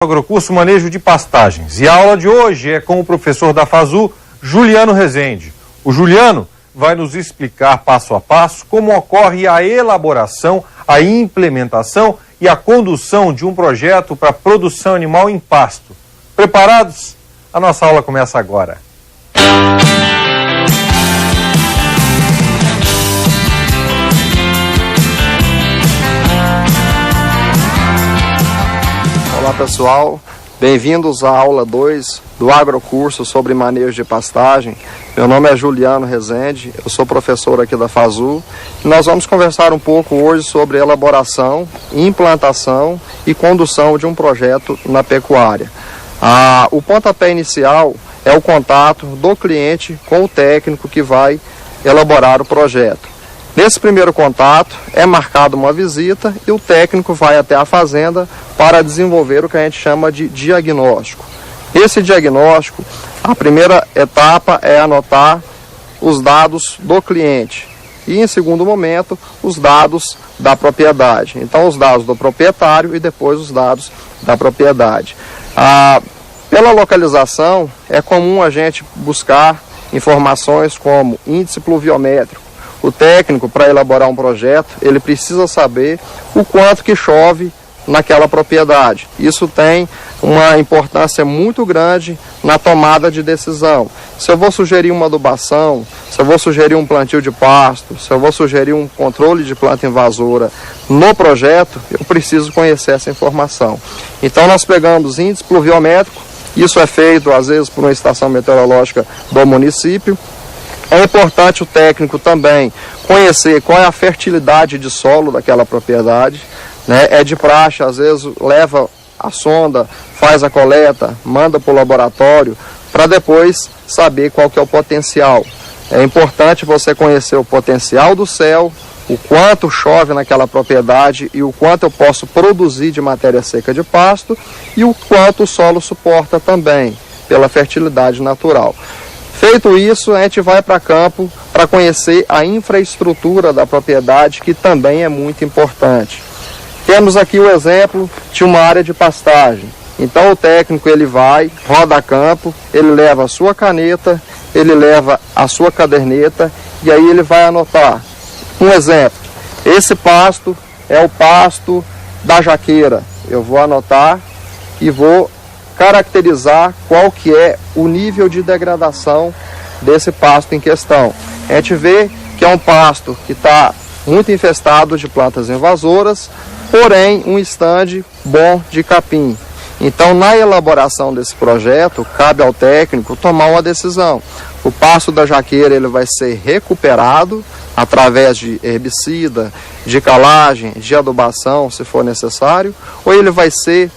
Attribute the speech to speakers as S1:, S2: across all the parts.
S1: Agrocurso Manejo de Pastagens. E a aula de hoje é com o professor da FASU, Juliano Rezende. O Juliano vai nos explicar passo a passo como ocorre a elaboração, a implementação e a condução de um projeto para produção animal em pasto. Preparados? A nossa aula começa agora.
S2: Olá pessoal, bem-vindos à aula 2 do Agrocurso sobre manejo de pastagem. Meu nome é Juliano Rezende, eu sou professor aqui da FASU e nós vamos conversar um pouco hoje sobre elaboração, implantação e condução de um projeto na pecuária. O pontapé inicial é o contato do cliente com o técnico que vai elaborar o projeto. Nesse primeiro contato, é marcada uma visita e o técnico vai até a fazenda para desenvolver o que a gente chama de diagnóstico. Esse diagnóstico, a primeira etapa é anotar os dados do cliente e, em segundo momento, os dados da propriedade. Então, os dados do proprietário e depois os dados da propriedade. Pela localização, é comum a gente buscar informações como índice pluviométrico. O técnico, para elaborar um projeto, ele precisa saber o quanto que chove naquela propriedade. Isso tem uma importância muito grande na tomada de decisão. Se eu vou sugerir uma adubação, se eu vou sugerir um plantio de pasto, se eu vou sugerir um controle de planta invasora no projeto, eu preciso conhecer essa informação. Então nós pegamos índice pluviométrico, isso é feito às vezes por uma estação meteorológica do município. É importante o técnico também conhecer qual é a fertilidade de solo daquela propriedade, né? É de praxe, às vezes leva a sonda, faz a coleta, manda para o laboratório, para depois saber qual que é o potencial. É importante você conhecer o potencial do céu, o quanto chove naquela propriedade e o quanto eu posso produzir de matéria seca de pasto e o quanto o solo suporta também, pela fertilidade natural. Feito isso, a gente vai para campo para conhecer a infraestrutura da propriedade, que também é muito importante. Temos aqui o exemplo de uma área de pastagem. Então o técnico ele vai, roda a campo, ele leva a sua caneta, ele leva a sua caderneta e aí ele vai anotar. Um exemplo, esse pasto é o pasto da jaqueira. Eu vou anotar e vou caracterizar qual que é o nível de degradação desse pasto em questão. A gente vê que é um pasto que está muito infestado de plantas invasoras, porém um estande bom de capim. Então, na elaboração desse projeto, cabe ao técnico tomar uma decisão. O pasto da jaqueira ele vai ser recuperado através de herbicida, de calagem, de adubação, se for necessário, ou ele vai ser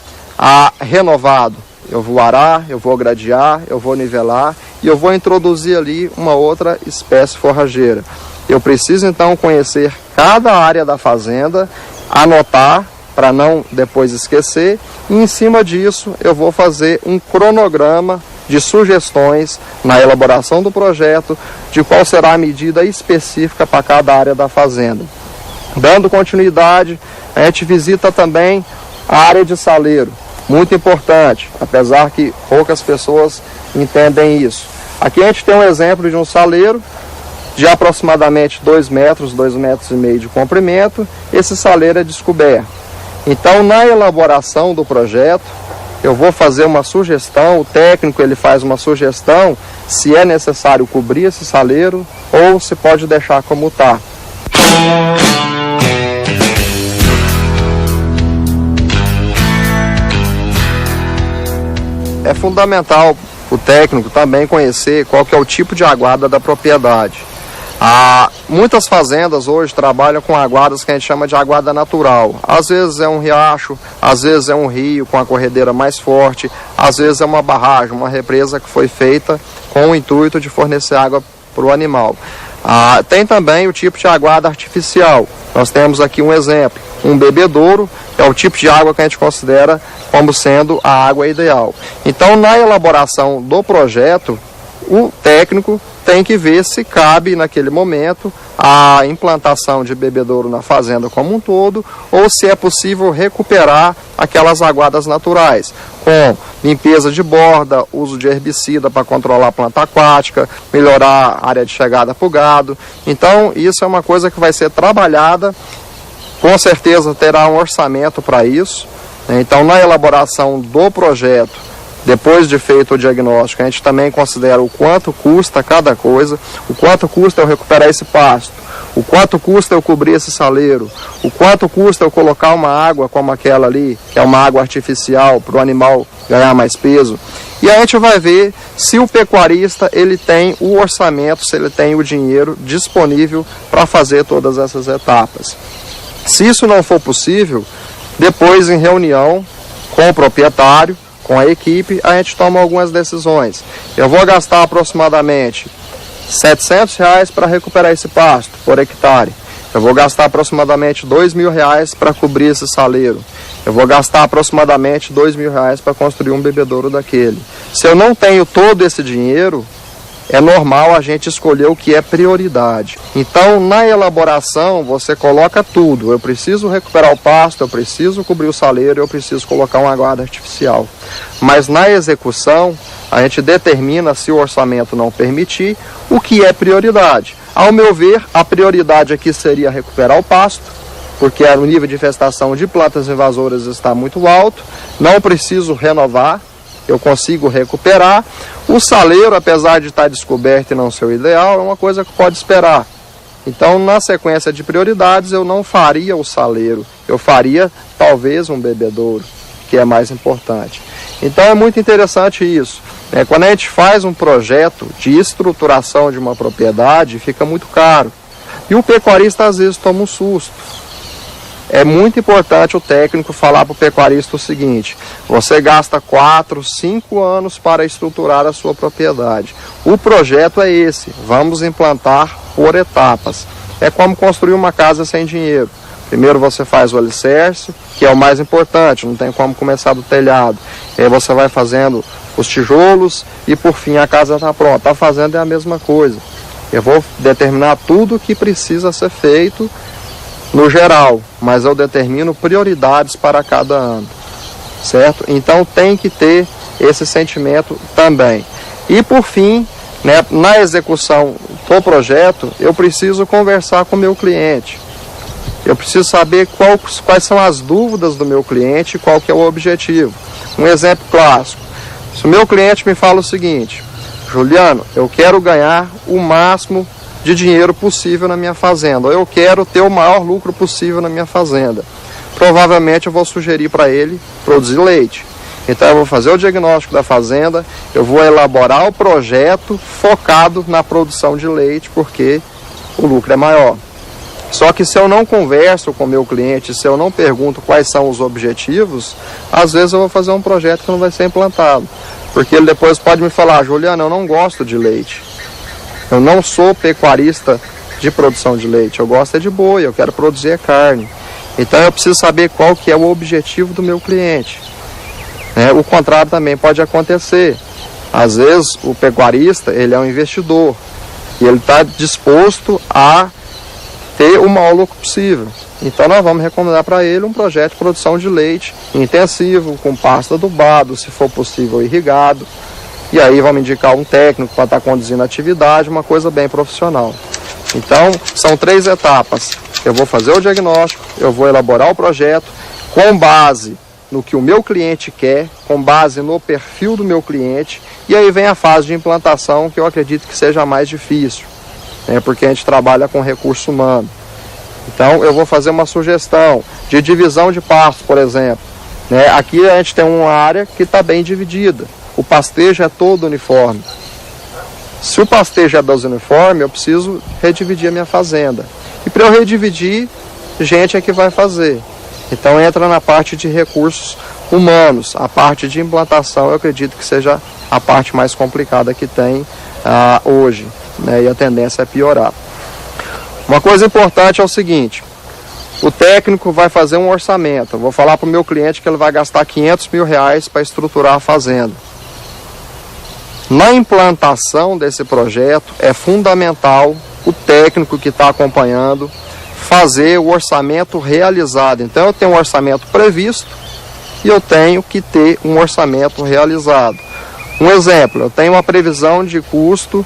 S2: renovado. Eu vou arar, eu vou gradear, eu vou nivelar e eu vou introduzir ali uma outra espécie forrageira. Eu preciso então conhecer cada área da fazenda, anotar para não depois esquecer e em cima disso eu vou fazer um cronograma de sugestões na elaboração do projeto de qual será a medida específica para cada área da fazenda. Dando continuidade, a gente visita também a área de saleiro. Muito importante, apesar que poucas pessoas entendem isso. Aqui a gente tem um exemplo de um saleiro de aproximadamente 2 metros, 2,5 metros de comprimento. Esse saleiro é descoberto. Então, na elaboração do projeto, eu vou fazer uma sugestão, o técnico ele faz uma sugestão se é necessário cobrir esse saleiro ou se pode deixar como está. É fundamental o técnico também conhecer qual que é o tipo de aguada da propriedade. Muitas fazendas hoje trabalham com aguadas que a gente chama de aguada natural. Às vezes é um riacho, às vezes é um rio com a corredeira mais forte, às vezes é uma barragem, uma represa que foi feita com o intuito de fornecer água para o animal. Tem também o tipo de aguada artificial. Nós temos aqui um exemplo, um bebedouro, que é o tipo de água que a gente considera como sendo a água ideal. Então, na elaboração do projeto, o técnico tem que ver se cabe naquele momento a implantação de bebedouro na fazenda como um todo, ou se é possível recuperar aquelas aguadas naturais, com limpeza de borda, uso de herbicida para controlar a planta aquática, melhorar a área de chegada para o gado. Então, isso é uma coisa que vai ser trabalhada, com certeza terá um orçamento para isso. Então, na elaboração do projeto, depois de feito o diagnóstico, a gente também considera o quanto custa cada coisa, o quanto custa eu recuperar esse pasto, o quanto custa eu cobrir esse saleiro, o quanto custa eu colocar uma água como aquela ali, que é uma água artificial para o animal ganhar mais peso. E a gente vai ver se o pecuarista ele tem o orçamento, se ele tem o dinheiro disponível para fazer todas essas etapas. Se isso não for possível, depois em reunião com o proprietário, com a equipe, a gente toma algumas decisões. Eu vou gastar aproximadamente R$700 para recuperar esse pasto por hectare. Eu vou gastar aproximadamente R$2.000 para cobrir esse saleiro. Eu vou gastar aproximadamente R$2.000 para construir um bebedouro daquele. Se eu não tenho todo esse dinheiro, é normal a gente escolher o que é prioridade. Então, na elaboração, você coloca tudo. Eu preciso recuperar o pasto, eu preciso cobrir o saleiro, eu preciso colocar uma guarda artificial. Mas na execução, a gente determina, se o orçamento não permitir, o que é prioridade. Ao meu ver, a prioridade aqui seria recuperar o pasto, porque o nível de infestação de plantas invasoras está muito alto, não preciso renovar, eu consigo recuperar. O saleiro, apesar de estar descoberto e não ser o ideal, é uma coisa que pode esperar. Então, na sequência de prioridades, eu não faria o saleiro, eu faria talvez um bebedouro, que é mais importante. Então, é muito interessante isso. Quando a gente faz um projeto de estruturação de uma propriedade, fica muito caro. E o pecuarista, às vezes, toma um susto. É muito importante o técnico falar para o pecuarista o seguinte: você gasta 4, 5 anos para estruturar a sua propriedade. O projeto é esse, vamos implantar por etapas. É como construir uma casa sem dinheiro. Primeiro você faz o alicerce, que é o mais importante, não tem como começar do telhado. Aí você vai fazendo os tijolos e por fim a casa está pronta. A fazenda é a mesma coisa. Eu vou determinar tudo o que precisa ser feito no geral, mas eu determino prioridades para cada ano, certo? Então tem que ter esse sentimento também. E por fim, na execução do projeto, eu preciso conversar com o meu cliente. Eu preciso saber quais são as dúvidas do meu cliente e qual que é o objetivo. Um exemplo clássico: se o meu cliente me fala o seguinte: Juliano, eu quero ganhar o máximo de dinheiro possível na minha fazenda, ou eu quero ter o maior lucro possível na minha fazenda, provavelmente eu vou sugerir para ele produzir leite. Então eu vou fazer o diagnóstico da fazenda, eu vou elaborar o projeto focado na produção de leite, porque o lucro é maior. Só que se eu não converso com o meu cliente, se eu não pergunto quais são os objetivos, às vezes eu vou fazer um projeto que não vai ser implantado, porque ele depois pode me falar: Juliano, eu não gosto de leite. Eu não sou pecuarista de produção de leite, eu gosto de boi, eu quero produzir carne. Então eu preciso saber qual que é o objetivo do meu cliente. O contrário também pode acontecer. Às vezes o pecuarista ele é um investidor e ele está disposto a ter o maior lucro possível. Então nós vamos recomendar para ele um projeto de produção de leite intensivo, com pasto adubado, se for possível irrigado. E aí vamos indicar um técnico para estar conduzindo a atividade, uma coisa bem profissional. Então, são 3 etapas. Eu vou fazer o diagnóstico, eu vou elaborar o projeto com base no que o meu cliente quer, com base no perfil do meu cliente, e aí vem a fase de implantação, que eu acredito que seja a mais difícil, porque a gente trabalha com recurso humano. Então, eu vou fazer uma sugestão de divisão de pasto, por exemplo. Aqui a gente tem uma área que está bem dividida. O pastejo é todo uniforme. Se o pastejo é desuniforme, eu preciso redividir a minha fazenda. E para eu redividir, gente é que vai fazer. Então entra na parte de recursos humanos. A parte de implantação eu acredito que seja a parte mais complicada que tem hoje. E a tendência é piorar. Uma coisa importante é o seguinte: o técnico vai fazer um orçamento. Eu vou falar para o meu cliente que ele vai gastar R$500 mil para estruturar a fazenda. Na implantação desse projeto, é fundamental o técnico que está acompanhando, fazer o orçamento realizado. Então eu tenho um orçamento previsto e eu tenho que ter um orçamento realizado. Um exemplo, eu tenho uma previsão de custo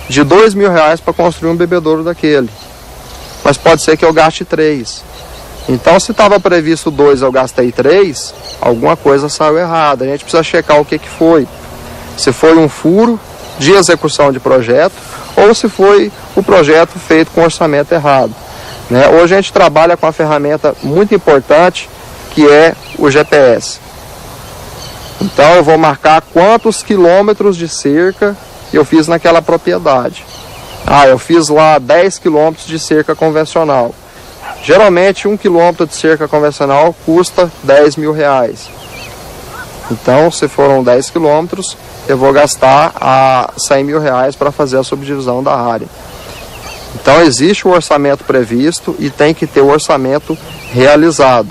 S2: de R$2.000 para construir um bebedouro daquele, mas pode ser que eu gaste 3. Então, se estava previsto 2, eu gastei 3, alguma coisa saiu errada. A gente precisa checar o que foi. Se foi um furo de execução de projeto ou se foi o projeto feito com orçamento errado. Né? Hoje a gente trabalha com uma ferramenta muito importante que é o GPS. Então, eu vou marcar quantos quilômetros de cerca eu fiz naquela propriedade. Eu fiz lá 10 quilômetros de cerca convencional. Geralmente 1 quilômetro de cerca convencional custa R$10.000. Então, se foram 10 quilômetros, eu vou gastar R$100.000 para fazer a subdivisão da área. Então, existe o orçamento previsto e tem que ter o orçamento realizado,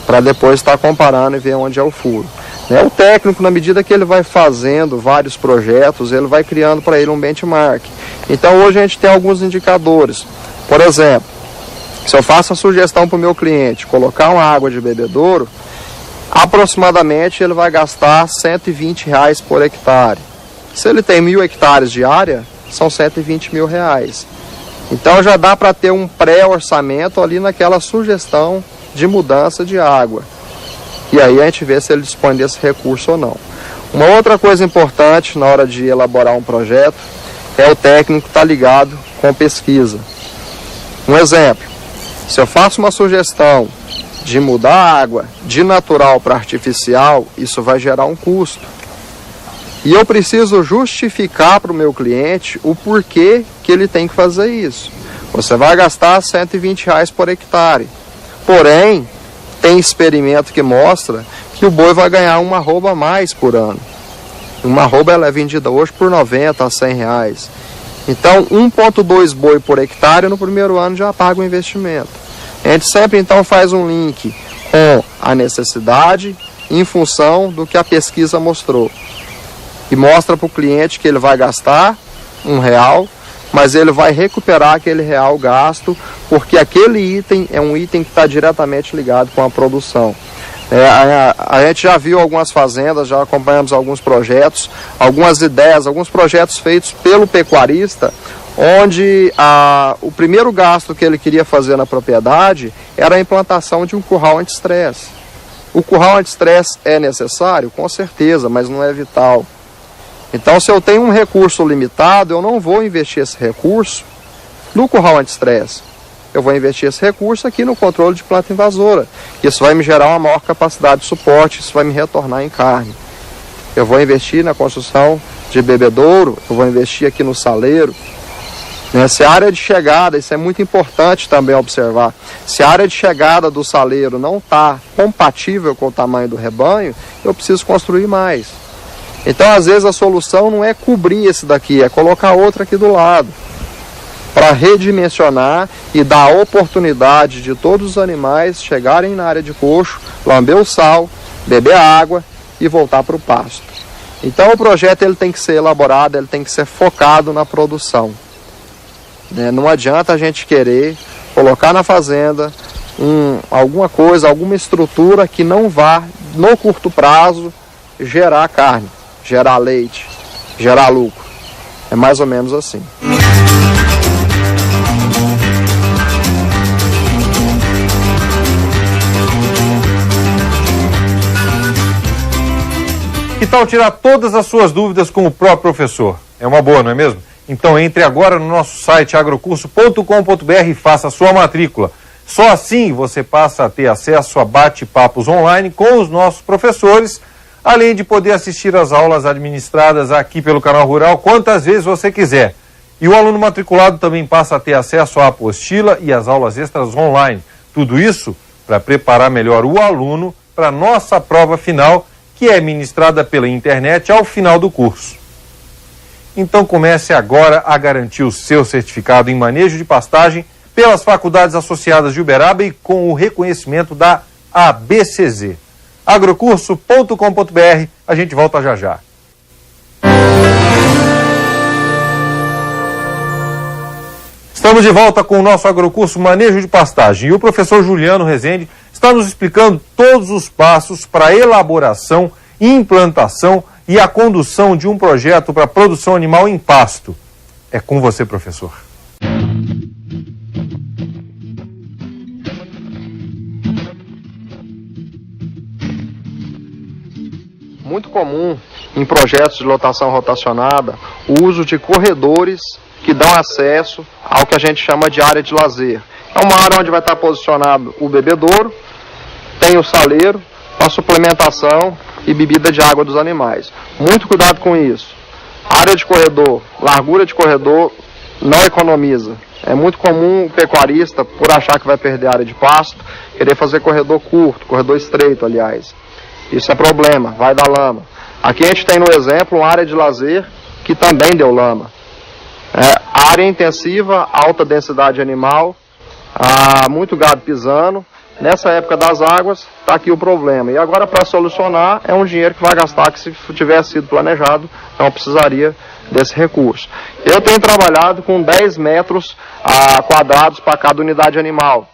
S2: para depois estar comparando e ver onde é o furo. O técnico, na medida que ele vai fazendo vários projetos, ele vai criando para ele um benchmark. Então, hoje a gente tem alguns indicadores. Por exemplo, se eu faço a sugestão para o meu cliente colocar uma água de bebedouro, aproximadamente ele vai gastar R$120 por hectare. Se ele tem 1.000 hectares de área, são R$120.000. Então já dá para ter um pré-orçamento ali naquela sugestão de mudança de água. E aí a gente vê se ele dispõe desse recurso ou não. Uma outra coisa importante na hora de elaborar um projeto é o técnico estar ligado com pesquisa. Um exemplo, se eu faço uma sugestão de mudar a água de natural para artificial, isso vai gerar um custo. E eu preciso justificar para o meu cliente o porquê que ele tem que fazer isso. Você vai gastar R$120 por hectare. Porém, tem experimento que mostra que o boi vai ganhar uma arroba a mais por ano. Uma arroba ela é vendida hoje por R$90 a R$100. Então, 1,2 boi por hectare no primeiro ano já paga o investimento. A gente sempre então faz um link com a necessidade em função do que a pesquisa mostrou. E mostra para o cliente que ele vai gastar R$1, mas ele vai recuperar aquele R$1 gasto, porque aquele item é um item que está diretamente ligado com a produção. A gente já viu algumas fazendas, já acompanhamos alguns projetos, algumas ideias, alguns projetos feitos pelo pecuarista, onde o primeiro gasto que ele queria fazer na propriedade era a implantação de um curral anti-estresse. O curral anti-estresse é necessário? Com certeza, mas não é vital. Então, se eu tenho um recurso limitado, eu não vou investir esse recurso no curral anti-estresse. Eu vou investir esse recurso aqui no controle de planta invasora. Isso vai me gerar uma maior capacidade de suporte, isso vai me retornar em carne. Eu vou investir na construção de bebedouro, eu vou investir aqui no saleiro. Se a área de chegada, isso é muito importante também observar, se a área de chegada do saleiro não está compatível com o tamanho do rebanho, eu preciso construir mais. Então, às vezes, a solução não é cobrir esse daqui, é colocar outro aqui do lado, para redimensionar e dar a oportunidade de todos os animais chegarem na área de coxo, lamber o sal, beber água e voltar para o pasto. Então, o projeto ele tem que ser elaborado, ele tem que ser focado na produção. Não adianta a gente querer colocar na fazenda alguma coisa, alguma estrutura que não vá, no curto prazo, gerar carne, gerar leite, gerar lucro. É mais ou menos assim.
S1: Que tal tirar todas as suas dúvidas com o próprio professor? É uma boa, não é mesmo? Então entre agora no nosso site agrocurso.com.br e faça a sua matrícula. Só assim você passa a ter acesso a bate-papos online com os nossos professores, além de poder assistir às aulas administradas aqui pelo Canal Rural quantas vezes você quiser. E o aluno matriculado também passa a ter acesso à apostila e às aulas extras online. Tudo isso para preparar melhor o aluno para a nossa prova final, que é ministrada pela internet ao final do curso. Então comece agora a garantir o seu certificado em manejo de pastagem pelas faculdades associadas de Uberaba e com o reconhecimento da ABCZ. agrocurso.com.br, a gente volta já já. Estamos de volta com o nosso agrocurso Manejo de Pastagem e o professor Juliano Rezende está nos explicando todos os passos para a elaboração, implantação e a condução de um projeto para produção animal em pasto. É com você, professor.
S2: Muito comum em projetos de lotação rotacionada o uso de corredores que dão acesso ao que a gente chama de área de lazer. É uma área onde vai estar posicionado o bebedouro, tem o saleiro, a suplementação e bebida de água dos animais. Muito cuidado com isso. Área de corredor, largura de corredor não economiza. É muito comum o pecuarista, por achar que vai perder área de pasto, querer fazer corredor curto, corredor estreito, aliás. Isso é problema, vai dar lama. Aqui a gente tem no exemplo uma área de lazer que também deu lama. Área intensiva, alta densidade animal, muito gado pisando. Nessa época das águas, está aqui o problema. E agora, para solucionar, é um dinheiro que vai gastar que, se tivesse sido planejado, não precisaria desse recurso. Eu tenho trabalhado com 10 metros quadrados para cada unidade animal,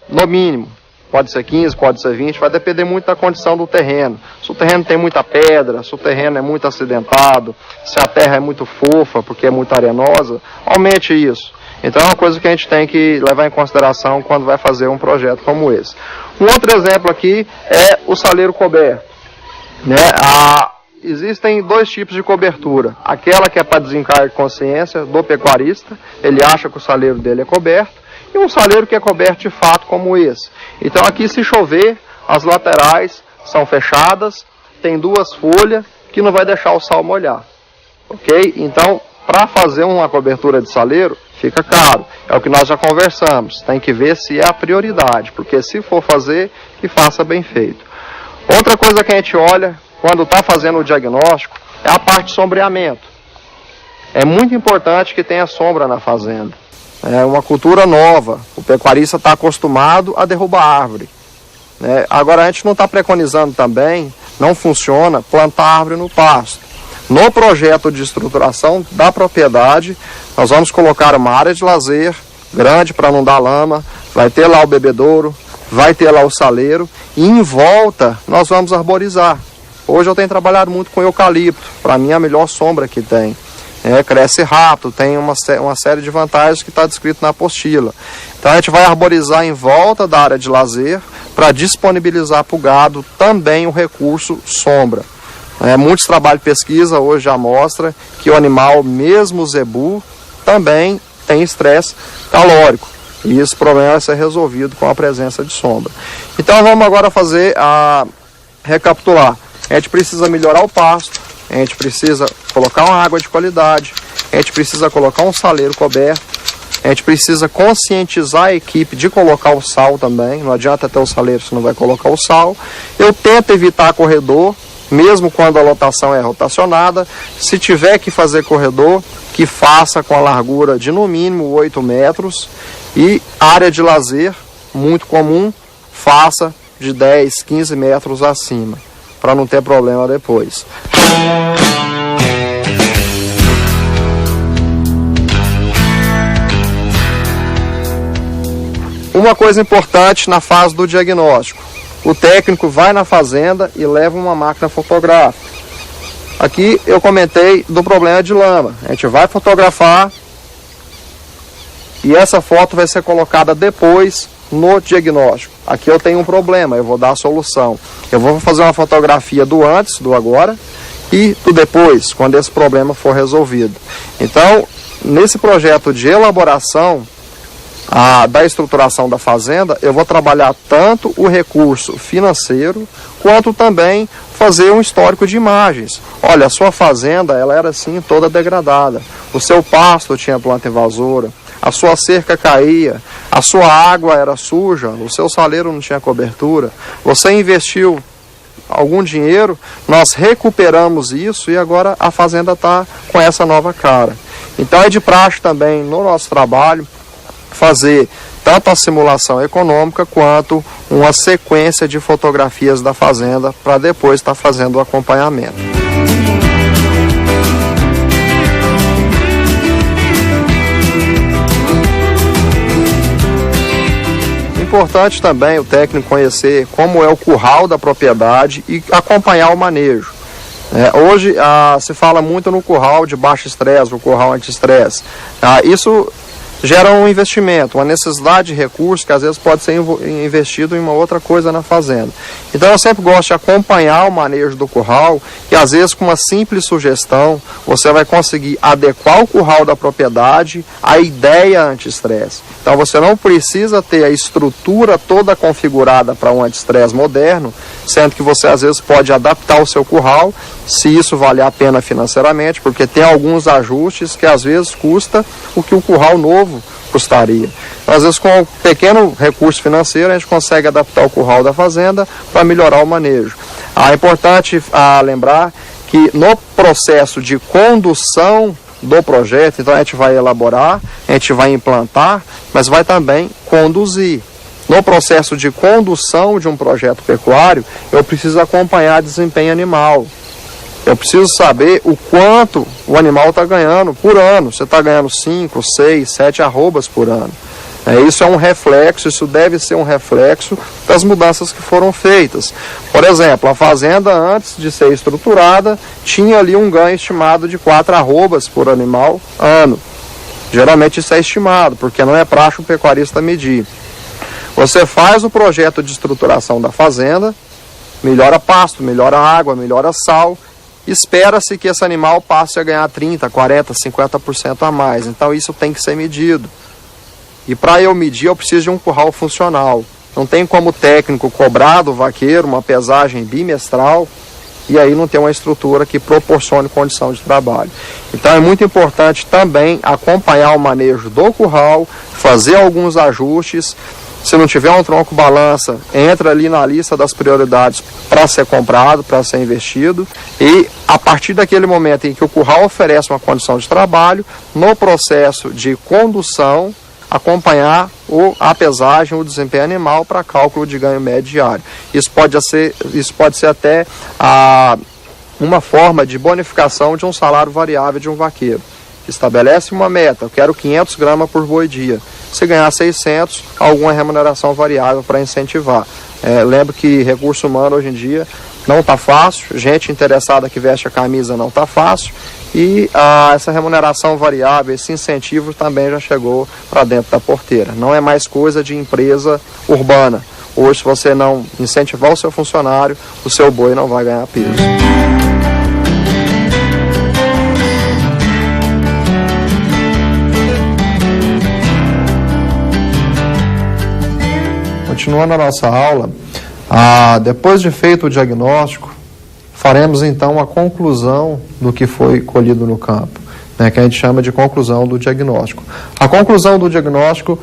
S2: no mínimo. Pode ser 15, pode ser 20, vai depender muito da condição do terreno. Se o terreno tem muita pedra, se o terreno é muito acidentado, se a terra é muito fofa, porque é muito arenosa, aumente isso. Então é uma coisa que a gente tem que levar em consideração quando vai fazer um projeto como esse. Um outro exemplo aqui é o saleiro coberto. Existem dois tipos de cobertura. Aquela que é para desencargo de consciência do pecuarista, ele acha que o saleiro dele é coberto, e um saleiro que é coberto de fato como esse. Então aqui, se chover, as laterais são fechadas, tem duas folhas que não vai deixar o sal molhar. Ok? Então, para fazer uma cobertura de saleiro, fica caro. É o que nós já conversamos. Tem que ver se é a prioridade, porque se for fazer, que faça bem feito. Outra coisa que a gente olha quando está fazendo o diagnóstico é a parte de sombreamento. É muito importante que tenha sombra na fazenda. É uma cultura nova, o pecuarista está acostumado a derrubar árvore. Agora a gente não está preconizando também, não funciona, plantar árvore no pasto. No projeto de estruturação da propriedade, nós vamos colocar uma área de lazer grande para não dar lama, vai ter lá o bebedouro, vai ter lá o saleiro e em volta nós vamos arborizar. Hoje eu tenho trabalhado muito com eucalipto, para mim é a melhor sombra que tem. Cresce rápido, tem uma série de vantagens que está descrito na apostila. Então a gente vai arborizar em volta da área de lazer para disponibilizar para o gado também o recurso sombra. Muitos trabalhos de pesquisa hoje já mostram que o animal, mesmo o zebu, também tem estresse calórico. E esse problema vai ser resolvido com a presença de sombra. Então vamos agora recapitular. A gente precisa melhorar o pasto, a gente precisa colocar uma água de qualidade, a gente precisa colocar um saleiro coberto, a gente precisa conscientizar a equipe de colocar o sal também, não adianta ter o saleiro se não vai colocar o sal. Eu tento evitar corredor, mesmo quando a lotação é rotacionada. Se tiver que fazer corredor, que faça com a largura de no mínimo 8 metros e área de lazer, muito comum, faça de 10, 15 metros acima, para não ter problema depois. Uma coisa importante na fase do diagnóstico: o técnico vai na fazenda e leva uma máquina fotográfica. Aqui eu comentei do problema de lama. A gente vai fotografar e essa foto vai ser colocada depois no diagnóstico. Aqui eu tenho um problema, eu vou dar a solução. Eu vou fazer uma fotografia do antes, do agora e do depois, quando esse problema for resolvido. Então, nesse projeto de elaboração da estruturação da fazenda, eu vou trabalhar tanto o recurso financeiro, quanto também fazer um histórico de imagens. Olha, a sua fazenda, ela era assim, toda degradada. O seu pasto tinha planta invasora, a sua cerca caía, a sua água era suja, o seu saleiro não tinha cobertura. Você investiu algum dinheiro, nós recuperamos isso e agora a fazenda está com essa nova cara. Então é de praxe também no nosso trabalho fazer tanto a simulação econômica quanto uma sequência de fotografias da fazenda para depois estar fazendo o acompanhamento. importante também o técnico conhecer como é o curral da propriedade e acompanhar o manejo. Hoje se fala muito no curral de baixo estresse, o curral anti-estresse. Isso gera um investimento, uma necessidade de recursos que às vezes pode ser investido em uma outra coisa na fazenda. Então eu sempre gosto de acompanhar o manejo do curral e às vezes com uma simples sugestão você vai conseguir adequar o curral da propriedade à ideia anti-estresse. Então você não precisa ter a estrutura toda configurada para um anti-estresse moderno, sendo que você às vezes pode adaptar o seu curral, se isso valer a pena financeiramente, porque tem alguns ajustes que às vezes custa o que o curral novo custaria. Então, às vezes com um pequeno recurso financeiro a gente consegue adaptar o curral da fazenda para melhorar o manejo. É importante lembrar que no processo de condução do projeto, então a gente vai elaborar, a gente vai implantar, mas vai também conduzir. No processo de condução de um projeto pecuário, eu preciso acompanhar desempenho animal. Eu preciso saber o quanto o animal está ganhando por ano. Você está ganhando 5, 6, 7 arrobas por ano. Isso é um reflexo, isso deve ser um reflexo das mudanças que foram feitas. Por exemplo, a fazenda antes de ser estruturada tinha ali um ganho estimado de 4 arrobas por animal ano. Geralmente isso é estimado, porque não é praxe o pecuarista medir. Você faz o projeto de estruturação da fazenda, melhora pasto, melhora água, melhora sal, espera-se que esse animal passe a ganhar 30%, 40%, 50% a mais. Então isso tem que ser medido. E para eu medir, eu preciso de um curral funcional. Não tem como o técnico cobrar do vaqueiro uma pesagem bimestral e aí não ter uma estrutura que proporcione condição de trabalho. Então é muito importante também acompanhar o manejo do curral, fazer alguns ajustes. Se não tiver um tronco balança, entra ali na lista das prioridades para ser comprado, para ser investido. E a partir daquele momento em que o curral oferece uma condição de trabalho, no processo de condução, acompanhar a pesagem, o desempenho animal para cálculo de ganho médio diário. Isso pode ser até uma forma de bonificação de um salário variável de um vaqueiro. Estabelece uma meta, eu quero 500 gramas por boi dia. Se ganhar 600, alguma remuneração variável para incentivar. Lembro que recurso humano hoje em dia não está fácil, gente interessada que veste a camisa não está fácil, e essa remuneração variável, esse incentivo também já chegou para dentro da porteira. Não é mais coisa de empresa urbana. Hoje, se você não incentivar o seu funcionário, o seu boi não vai ganhar peso. Continuando a nossa aula, depois de feito o diagnóstico, faremos então a conclusão do que foi colhido no campo, que a gente chama de conclusão do diagnóstico. A conclusão do diagnóstico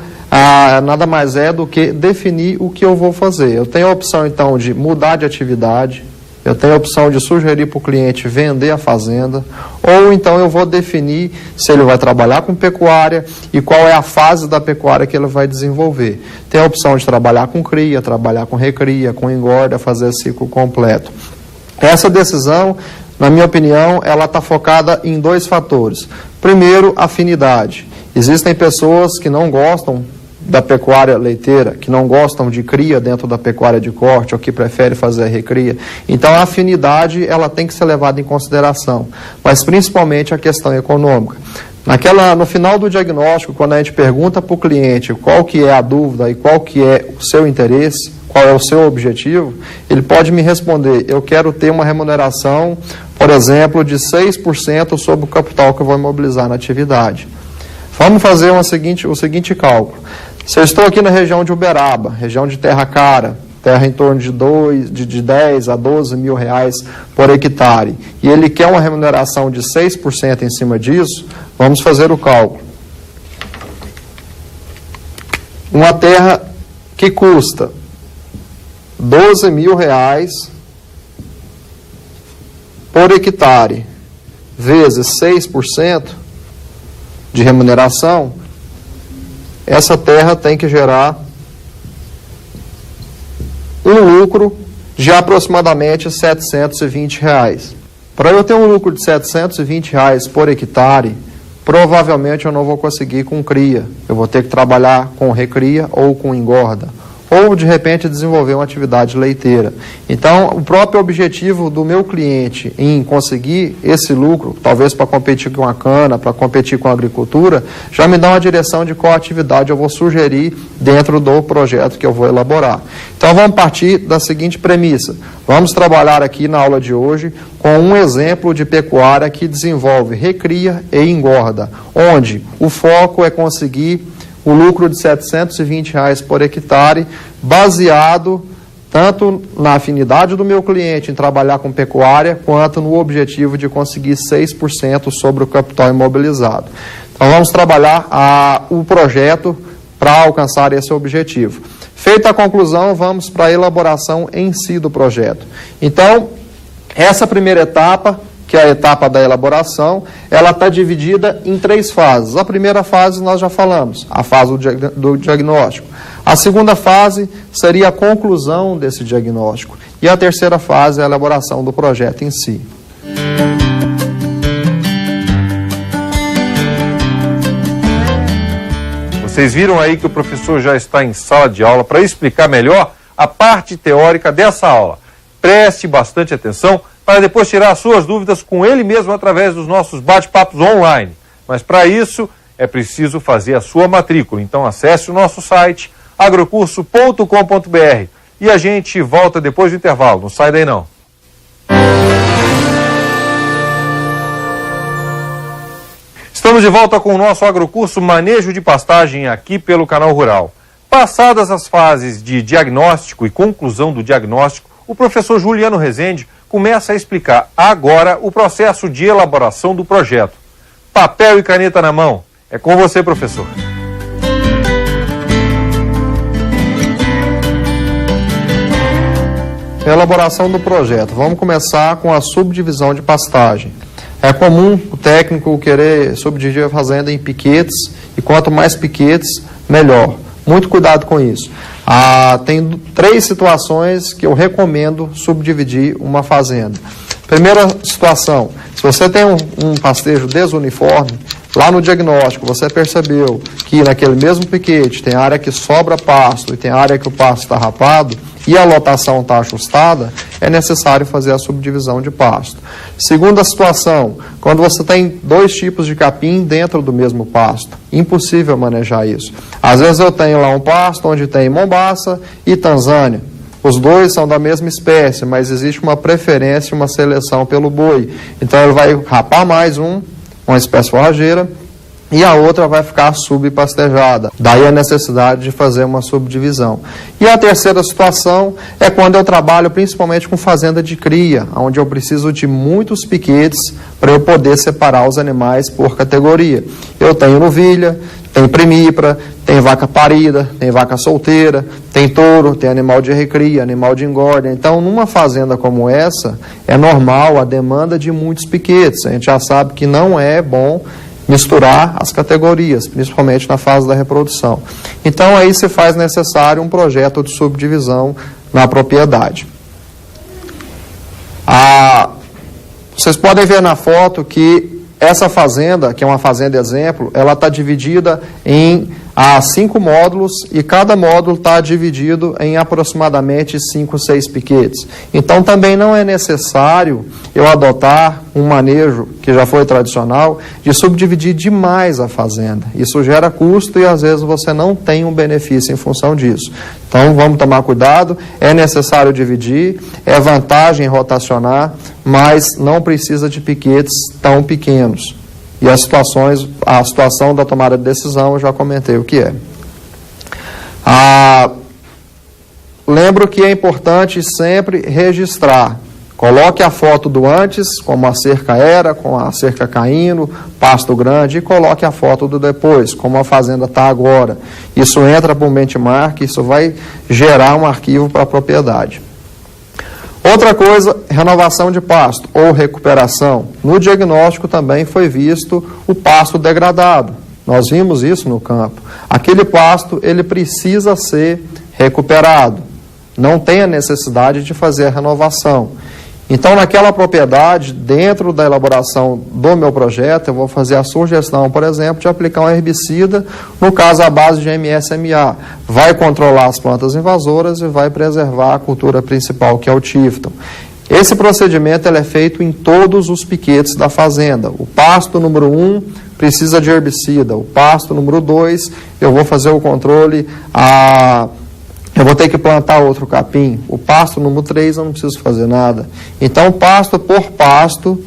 S2: nada mais é do que definir o que eu vou fazer. Eu tenho a opção então de mudar de atividade, eu tenho a opção de sugerir para o cliente vender a fazenda, ou então eu vou definir se ele vai trabalhar com pecuária e qual é a fase da pecuária que ele vai desenvolver. Tem a opção de trabalhar com cria, trabalhar com recria, com engorda, fazer ciclo completo. Essa decisão, na minha opinião, ela está focada em 2 fatores. Primeiro, afinidade. Existem pessoas que não gostam da pecuária leiteira, que não gostam de cria dentro da pecuária de corte ou que preferem fazer a recria. Então a afinidade ela tem que ser levada em consideração, mas principalmente a questão econômica. No final do diagnóstico, quando a gente pergunta para o cliente qual que é a dúvida e qual que é o seu interesse, qual é o seu objetivo, ele pode me responder: eu quero ter uma remuneração, por exemplo, de 6% sobre o capital que eu vou imobilizar na atividade. Vamos fazer o seguinte cálculo. Se eu estou aqui na região de Uberaba, região de terra cara, terra em torno de 10 a 12 mil reais por hectare, e ele quer uma remuneração de 6% em cima disso, vamos fazer o cálculo. Uma terra que custa 12 mil reais por hectare, vezes 6% de remuneração, essa terra tem que gerar um lucro de aproximadamente R$ 720. Para eu ter um lucro de R$ 720 por hectare, provavelmente eu não vou conseguir com cria. Eu vou ter que trabalhar com recria ou com engorda. ou de repente desenvolver uma atividade leiteira. Então, o próprio objetivo do meu cliente em conseguir esse lucro, talvez para competir com a cana, para competir com a agricultura, já me dá uma direção de qual atividade eu vou sugerir dentro do projeto que eu vou elaborar. Então, vamos partir da seguinte premissa. Vamos trabalhar aqui na aula de hoje com um exemplo de pecuária que desenvolve recria e engorda, onde o foco é conseguir o lucro de R$ 720 por hectare, baseado tanto na afinidade do meu cliente em trabalhar com pecuária, quanto no objetivo de conseguir 6% sobre o capital imobilizado. Então, vamos trabalhar o projeto para alcançar esse objetivo. Feita a conclusão, vamos para a elaboração em si do projeto. Então, essa primeira etapa, que é a etapa da elaboração, ela está dividida em 3 fases. A primeira fase nós já falamos, a fase do diagnóstico. A segunda fase seria a conclusão desse diagnóstico. E a terceira fase é a elaboração do projeto em si.
S1: Vocês viram aí que o professor já está em sala de aula para explicar melhor a parte teórica dessa aula. Preste bastante atenção para depois tirar as suas dúvidas com ele mesmo através dos nossos bate-papos online. Mas para isso é preciso fazer a sua matrícula. Então acesse o nosso site agrocurso.com.br e a gente volta depois do intervalo. Não sai daí não. Estamos de volta com o nosso agrocurso Manejo de Pastagem aqui pelo Canal Rural. Passadas as fases de diagnóstico e conclusão do diagnóstico, o professor Juliano Rezende começa a explicar agora o processo de elaboração do projeto. Papel e caneta na mão. É com você, professor.
S2: Elaboração do projeto. Vamos começar com a subdivisão de pastagem. É comum o técnico querer subdividir a fazenda em piquetes, e quanto mais piquetes, melhor. Muito cuidado com isso. Tem 3 situações que eu recomendo subdividir uma fazenda. Primeira situação, se você tem um pastejo desuniforme, lá no diagnóstico você percebeu que naquele mesmo piquete tem área que sobra pasto e tem área que o pasto está rapado, e a lotação está ajustada, é necessário fazer a subdivisão de pasto. Segunda situação, quando você tem 2 tipos de capim dentro do mesmo pasto, impossível manejar isso. Às vezes eu tenho lá um pasto onde tem Mombaça e Tanzânia. Os 2 são da mesma espécie, mas existe uma preferência, uma seleção pelo boi. Então ele vai rapar mais uma espécie forrageira, e a outra vai ficar subpastejada. Daí a necessidade de fazer uma subdivisão. E a terceira situação é quando eu trabalho principalmente com fazenda de cria, onde eu preciso de muitos piquetes para eu poder separar os animais por categoria. Eu tenho novilha, tem primípara, tem vaca parida, tem vaca solteira, tem touro, tem animal de recria, animal de engorda. Então, numa fazenda como essa, é normal a demanda de muitos piquetes. A gente já sabe que não é bom misturar as categorias, principalmente na fase da reprodução. Então, aí se faz necessário um projeto de subdivisão na propriedade. Vocês podem ver na foto que essa fazenda, que é uma fazenda exemplo, ela está dividida em 5 módulos, e cada módulo está dividido em aproximadamente 5, 6 piquetes. Então também não é necessário eu adotar um manejo, que já foi tradicional, de subdividir demais a fazenda. Isso gera custo e às vezes você não tem um benefício em função disso. Então vamos tomar cuidado, é necessário dividir, é vantagem rotacionar, mas não precisa de piquetes tão pequenos. E a situação da tomada de decisão eu já comentei o que é. Lembro que é importante sempre registrar. Coloque a foto do antes, como a cerca era, com a cerca caindo, pasto grande, e coloque a foto do depois, como a fazenda está agora. Isso entra para o benchmark, isso vai gerar um arquivo para a propriedade. Outra coisa, renovação de pasto ou recuperação. No diagnóstico também foi visto o pasto degradado. Nós vimos isso no campo. Aquele pasto, ele precisa ser recuperado. Não tem a necessidade de fazer a renovação. Então, naquela propriedade, dentro da elaboração do meu projeto, eu vou fazer a sugestão, por exemplo, de aplicar um herbicida, no caso a base de MSMA. Vai controlar as plantas invasoras e vai preservar a cultura principal, que é o tífton. Esse procedimento ele é feito em todos os piquetes da fazenda. O pasto número 1 precisa de herbicida. O pasto número 2, eu vou fazer o controle eu vou ter que plantar outro capim. O pasto número 3 eu não preciso fazer nada. Então, pasto por pasto,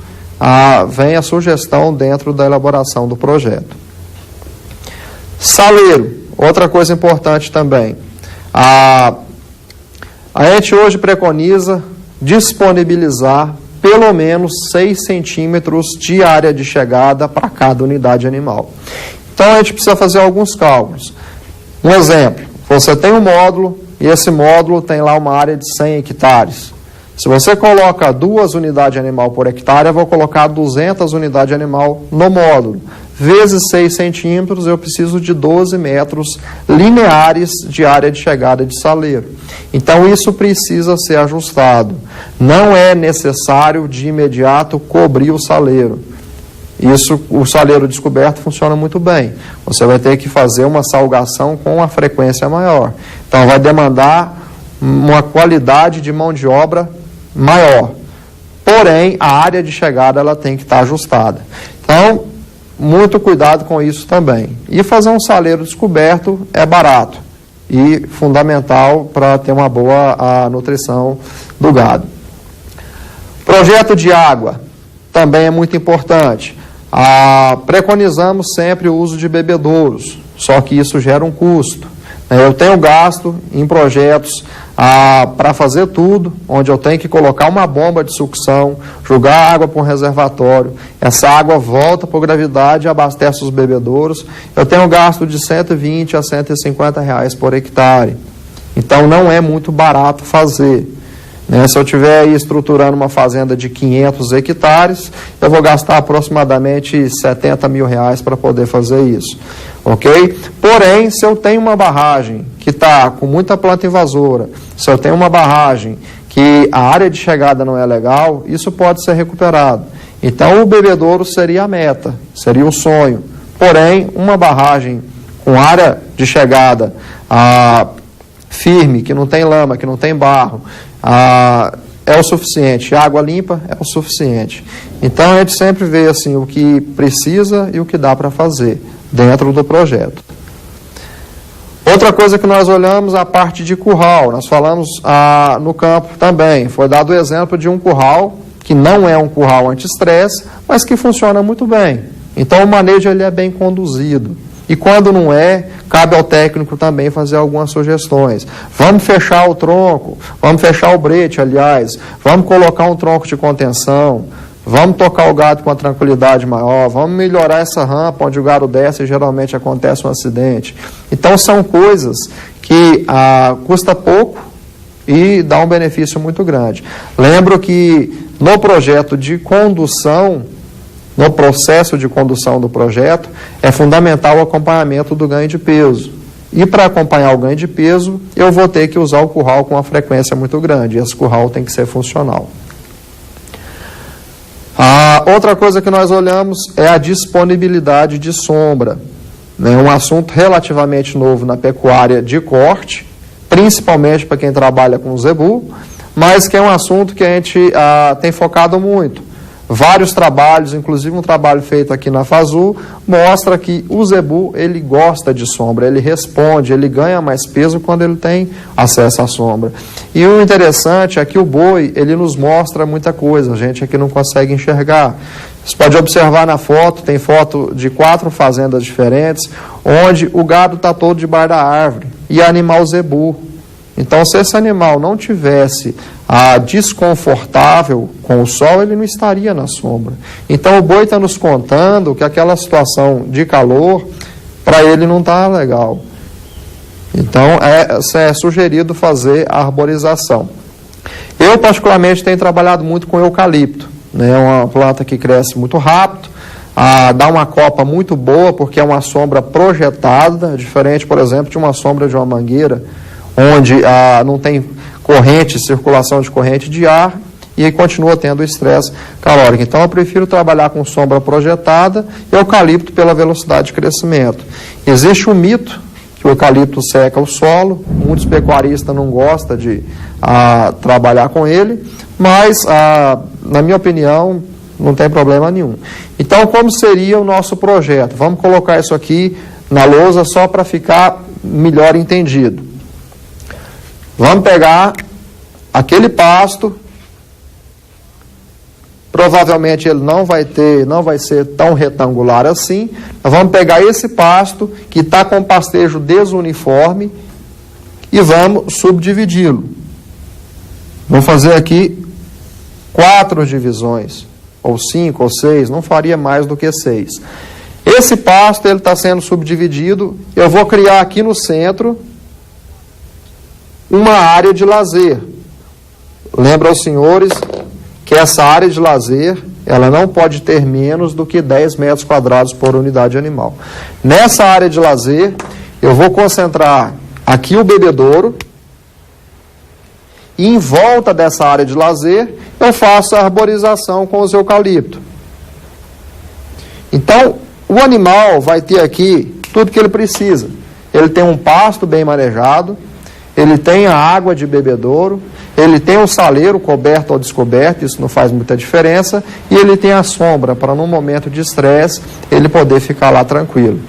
S2: vem a sugestão dentro da elaboração do projeto. Saleiro, outra coisa importante também. A gente hoje preconiza disponibilizar pelo menos 6 centímetros de área de chegada para cada unidade animal. Então, a gente precisa fazer alguns cálculos. Um exemplo. Você tem um módulo e esse módulo tem lá uma área de 100 hectares. Se você coloca 2 unidades animal por hectare, eu vou colocar 200 unidades animal no módulo. Vezes 6 centímetros, eu preciso de 12 metros lineares de área de chegada de saleiro. Então, isso precisa ser ajustado. Não é necessário, de imediato, cobrir o saleiro. O saleiro descoberto funciona muito bem. Você vai ter que fazer uma salgação com uma frequência maior. Então, vai demandar uma qualidade de mão de obra maior. Porém, a área de chegada ela tem que estar ajustada. Então, muito cuidado com isso também. E fazer um saleiro descoberto é barato e fundamental para ter uma boa nutrição do gado. Projeto de água também é muito importante. Preconizamos sempre o uso de bebedouros, só que isso gera um custo. Eu tenho gasto em projetos para fazer tudo, onde eu tenho que colocar uma bomba de sucção, jogar água para um reservatório, essa água volta por gravidade e abastece os bebedouros. Eu tenho gasto de 120 a 150 reais por hectare. Então não é muito barato fazer. Se eu estiver aí estruturando uma fazenda de 500 hectares, eu vou gastar aproximadamente 70 mil reais para poder fazer isso, ok? Porém, se eu tenho uma barragem que está com muita planta invasora, se eu tenho uma barragem que a área de chegada não é legal, isso pode ser recuperado. Então, o bebedouro seria a meta, seria o sonho. Porém, uma barragem com área de chegada firme, que não tem lama, que não tem barro, é o suficiente. Água limpa é o suficiente. Então, a gente sempre vê assim, o que precisa e o que dá para fazer dentro do projeto. Outra coisa que nós olhamos é a parte de curral. Nós falamos no campo também. Foi dado o exemplo de um curral que não é um curral anti-estresse, mas que funciona muito bem. Então, o manejo ele é bem conduzido. E quando não é, cabe ao técnico também fazer algumas sugestões. Vamos fechar o tronco, vamos fechar o brete, aliás, vamos colocar um tronco de contenção, vamos tocar o gado com uma tranquilidade maior, vamos melhorar essa rampa onde o gado desce e geralmente acontece um acidente. Então, são coisas que custa pouco e dá um benefício muito grande. Lembro que no projeto de condução, no processo de condução do projeto, é fundamental o acompanhamento do ganho de peso. E para acompanhar o ganho de peso, eu vou ter que usar o curral com uma frequência muito grande. Esse curral tem que ser funcional. Outra coisa que nós olhamos é a disponibilidade de sombra. É um assunto relativamente novo na pecuária de corte, principalmente para quem trabalha com zebu, mas que é um assunto que a gente tem focado muito. Vários trabalhos, inclusive um trabalho feito aqui na FASU, mostra que o zebu, ele gosta de sombra, ele responde, ele ganha mais peso quando ele tem acesso à sombra. E o interessante é que o boi, ele nos mostra muita coisa, a gente aqui não consegue enxergar. Você pode observar na foto, tem foto de 4 fazendas diferentes, onde o gado está todo debaixo da árvore, e animal zebu. Então, se esse animal não tivesse desconfortável com o sol, ele não estaria na sombra. Então, o boi está nos contando que aquela situação de calor, para ele não está legal. Então, é sugerido fazer a arborização. Eu, particularmente, tenho trabalhado muito com eucalipto. É uma planta que cresce muito rápido, dá uma copa muito boa, porque é uma sombra projetada, diferente, por exemplo, de uma sombra de uma mangueira, onde não tem corrente, circulação de corrente de ar, e continua tendo estresse calórico. Então eu prefiro trabalhar com sombra projetada e eucalipto pela velocidade de crescimento. Existe um mito que o eucalipto seca o solo, muitos pecuaristas não gostam de trabalhar com ele, mas na minha opinião não tem problema nenhum. Então como seria o nosso projeto? Vamos colocar isso aqui na lousa só para ficar melhor entendido. Vamos pegar aquele pasto, provavelmente ele não vai ser tão retangular assim. Nós vamos pegar esse pasto que está com pastejo desuniforme e vamos subdividi-lo. Vou fazer aqui 4 divisões, ou 5 ou 6, não faria mais do que 6. Esse pasto ele está sendo subdividido, eu vou criar aqui no centro uma área de lazer. Lembra aos senhores que essa área de lazer, ela não pode ter menos do que 10 metros quadrados por unidade animal. Nessa área de lazer, eu vou concentrar aqui o bebedouro, e em volta dessa área de lazer, eu faço a arborização com os eucaliptos. Então, o animal vai ter aqui tudo que ele precisa. Ele tem um pasto bem manejado, ele tem a água de bebedouro, ele tem o saleiro coberto ou descoberto, isso não faz muita diferença, e ele tem a sombra para, num momento de estresse, ele poder ficar lá tranquilo.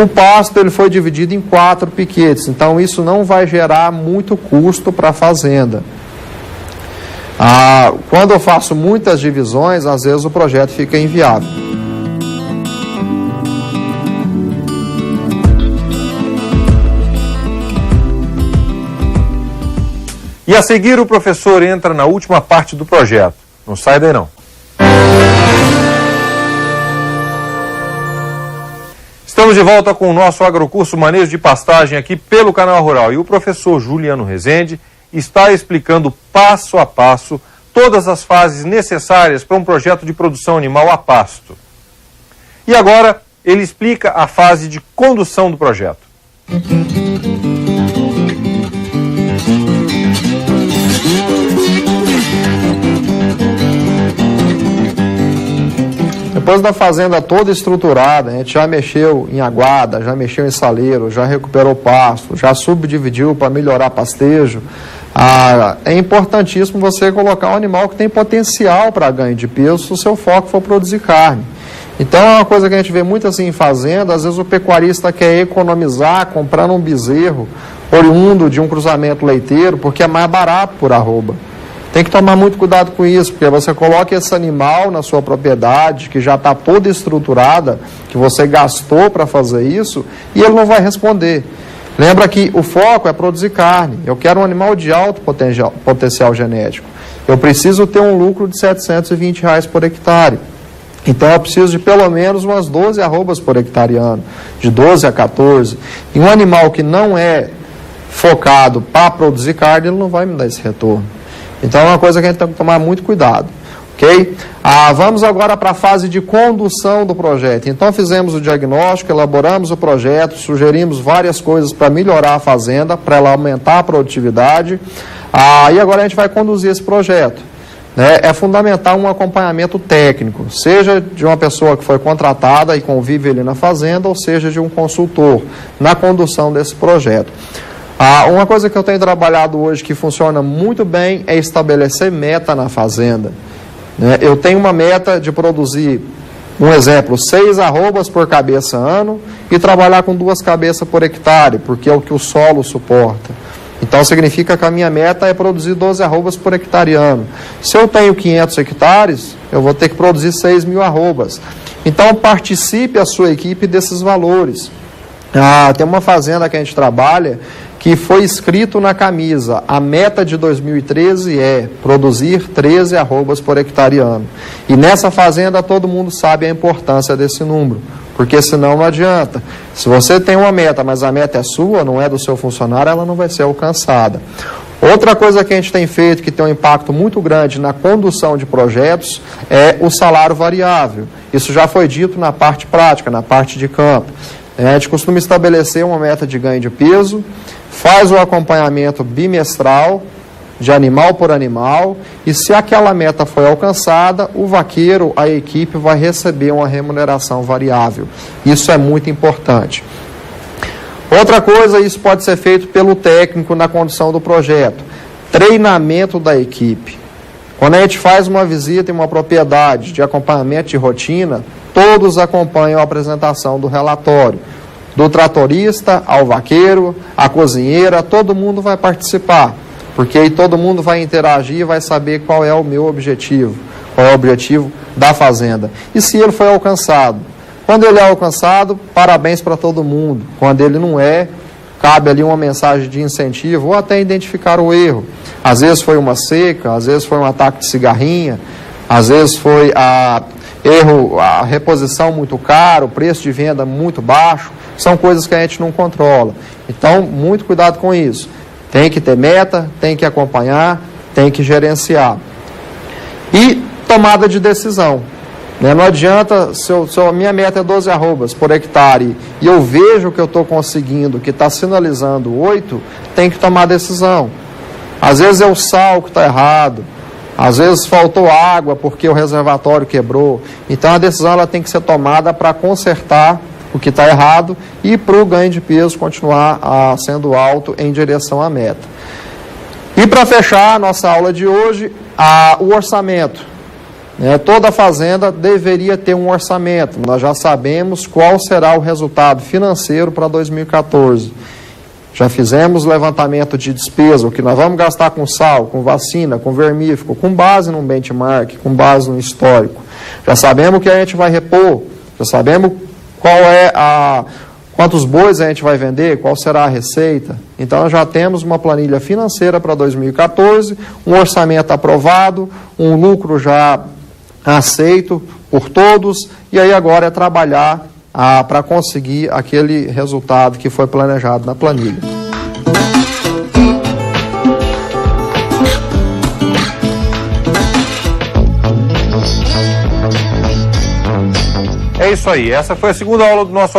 S2: O pasto ele foi dividido em 4 piquetes, então isso não vai gerar muito custo para a fazenda. Quando eu faço muitas divisões, às vezes o projeto fica inviável.
S1: E a seguir o professor entra na última parte do projeto. Não sai daí não. Estamos de volta com o nosso agrocurso Manejo de Pastagem aqui pelo Canal Rural. E o professor Juliano Rezende está explicando passo a passo todas as fases necessárias para um projeto de produção animal a pasto. E agora ele explica a fase de condução do projeto.
S2: Depois da fazenda toda estruturada, a gente já mexeu em aguada, já mexeu em saleiro, já recuperou pasto, já subdividiu para melhorar pastejo. É importantíssimo você colocar um animal que tem potencial para ganho de peso se o seu foco for produzir carne. Então é uma coisa que a gente vê muito assim em fazenda, às vezes o pecuarista quer economizar comprando um bezerro oriundo de um cruzamento leiteiro, porque é mais barato por arroba. Tem que tomar muito cuidado com isso, porque você coloca esse animal na sua propriedade, que já está toda estruturada, que você gastou para fazer isso, e ele não vai responder. Lembra que o foco é produzir carne. Eu quero um animal de alto potencial genético. Eu preciso ter um lucro de R$720 por hectare. Então eu preciso de pelo menos umas 12 arrobas por hectare ano, de 12 a 14. E um animal que não é focado para produzir carne, ele não vai me dar esse retorno. Então é uma coisa que a gente tem que tomar muito cuidado, ok? Vamos agora para a fase de condução do projeto. Então fizemos o diagnóstico, elaboramos o projeto, sugerimos várias coisas para melhorar a fazenda, para ela aumentar a produtividade, e agora a gente vai conduzir esse projeto. É fundamental um acompanhamento técnico, seja de uma pessoa que foi contratada e convive ali na fazenda, ou seja de um consultor na condução desse projeto. Uma coisa que eu tenho trabalhado hoje que funciona muito bem é estabelecer meta na fazenda. Eu tenho uma meta de produzir, um exemplo, 6 arrobas por cabeça ano e trabalhar com 2 cabeças por hectare, porque é o que o solo suporta. Então significa que a minha meta é produzir 12 arrobas por hectare ano. Se eu tenho 500 hectares, eu vou ter que produzir 6.000 arrobas. Então participe a sua equipe desses valores. Tem uma fazenda que a gente trabalha que foi escrito na camisa, a meta de 2013 é produzir 13 arrobas por hectare ano. E nessa fazenda todo mundo sabe a importância desse número, porque senão não adianta. Se você tem uma meta, mas a meta é sua, não é do seu funcionário, ela não vai ser alcançada. Outra coisa que a gente tem feito, que tem um impacto muito grande na condução de projetos, é o salário variável. Isso já foi dito na parte prática, na parte de campo. A gente costuma estabelecer uma meta de ganho de peso, faz o acompanhamento bimestral, de animal por animal, e se aquela meta foi alcançada, o vaqueiro, a equipe, vai receber uma remuneração variável. Isso é muito importante. Outra coisa, isso pode ser feito pelo técnico na condução do projeto. Treinamento da equipe. Quando a gente faz uma visita em uma propriedade de acompanhamento de rotina, todos acompanham a apresentação do relatório. Do tratorista ao vaqueiro, a cozinheira, todo mundo vai participar, porque aí todo mundo vai interagir e vai saber qual é o meu objetivo, qual é o objetivo da fazenda. E se ele foi alcançado. Quando ele é alcançado, parabéns para todo mundo. Quando ele não é, cabe ali uma mensagem de incentivo ou até identificar o erro. Às vezes foi uma seca, às vezes foi um ataque de cigarrinha, às vezes foi a reposição muito cara, o preço de venda muito baixo. São coisas que a gente não controla. Então, muito cuidado com isso. Tem que ter meta, tem que acompanhar, tem que gerenciar. E tomada de decisão. Não adianta, se a minha meta é 12 arrobas por hectare e eu vejo que eu estou conseguindo, que está sinalizando 8, tem que tomar decisão. Às vezes é o sal que está errado, às vezes faltou água porque o reservatório quebrou. Então a decisão ela tem que ser tomada para consertar o que está errado e para o ganho de peso continuar sendo alto em direção à meta. E para fechar a nossa aula de hoje, o orçamento. Toda fazenda deveria ter um orçamento. Nós já sabemos qual será o resultado financeiro para 2014. Já fizemos levantamento de despesa, o que nós vamos gastar com sal, com vacina, com vermífugo, com base num benchmark, com base no histórico. Já sabemos o que a gente vai repor, já sabemos quantos bois a gente vai vender, qual será a receita. Então já temos uma planilha financeira para 2014, um orçamento aprovado, um lucro já aceito por todos, e aí agora é trabalhar para conseguir aquele resultado que foi planejado na planilha.
S1: É isso aí, essa foi a segunda aula do nosso